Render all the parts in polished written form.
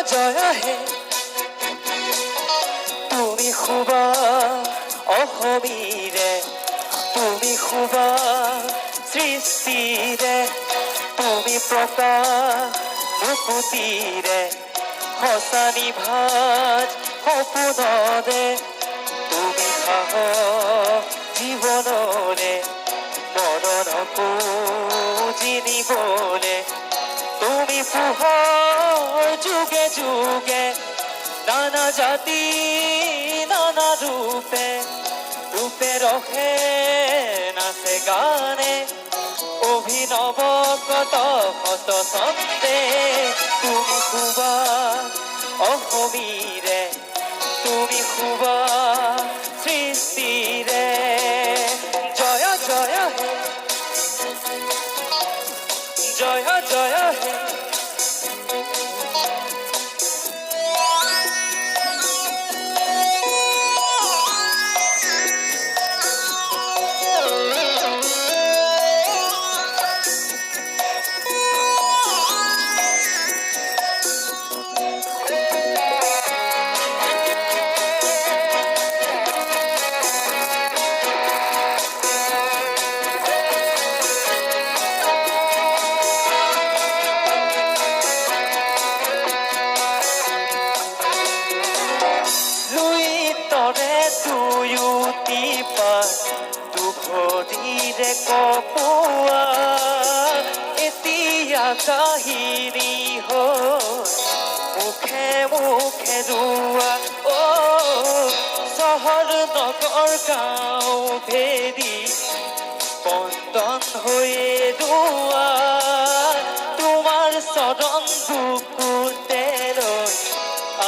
জয় হে তুমি শুবা অসমীৰে তুমি শুবা সৃষ্টিৰে তুমি প্ৰকাশ মুকুতিৰে সঁচা নিভাজ সপোনৰে তুমি সাহস জীৱনৰে মৰণকো জিনিবলে তুমি পোহৰ যুগে যুগে নানা জাতি নানা ৰূপে রূপে রহে নাচে গানে অভিনব কত কত ছন্দে তুমি শুবা অসমীৰে তুমি শুবা সৃষ্টিৰে জয় জয় হে জয় জয় হে দুভৰিৰে কপোৱা এতিয়া কাহিনী হ'ল মুখে মুখে ৰোৱা চহৰ নগৰ গাঁও ভেদি বন্ধন হৈয়ে ৰোৱা তোমাৰ চৰণ বুকুতে ৰৈ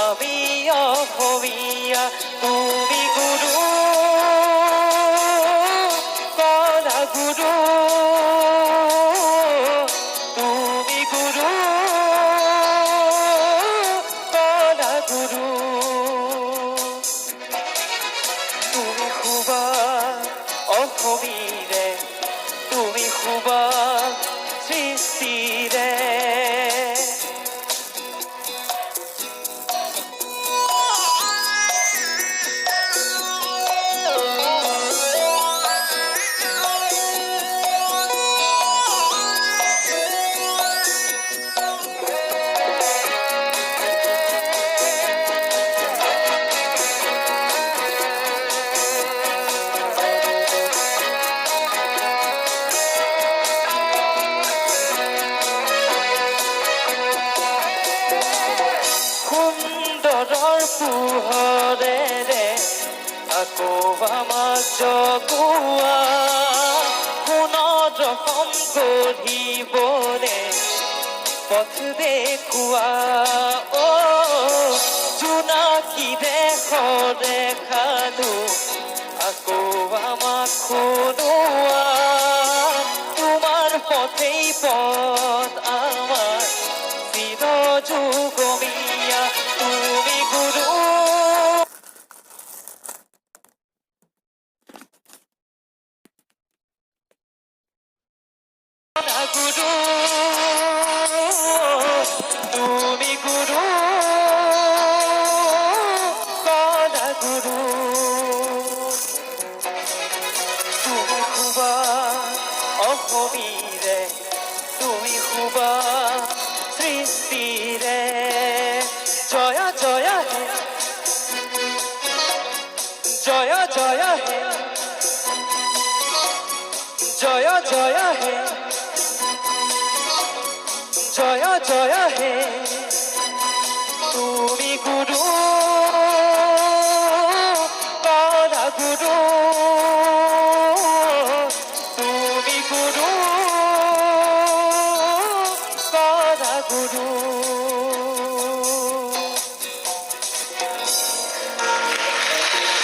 আমি অসমীয়া তুমি গুৰু গুরু তুমি গুরু কলা গুরু তুমি শুবা অসমীৰে তুমি শুবা সৃষ্টিৰে সুন্দৰৰ পোহৰেৰে আকৌ আমাক জগোৱা সোণৰ অসম গঢ়িবলে পথ দেখুৱা জোনাকীৰে সাধু আকৌ আমাক শুনোৱা তোমাৰ পথেই পথ আমাৰ চিৰ যুগমীয়া তুমি গুৰু গুৰু তুমি গুৰু কলা গুৰু তুমি শুবা অসমীৰে তুমি শুবা সৃষ্টিৰে জয় জয় হে জয় জয় হে জয় জয় হে জয় জয় হে তুমি গুৰু কলা গুৰু তুমি গুৰু কলা গুৰু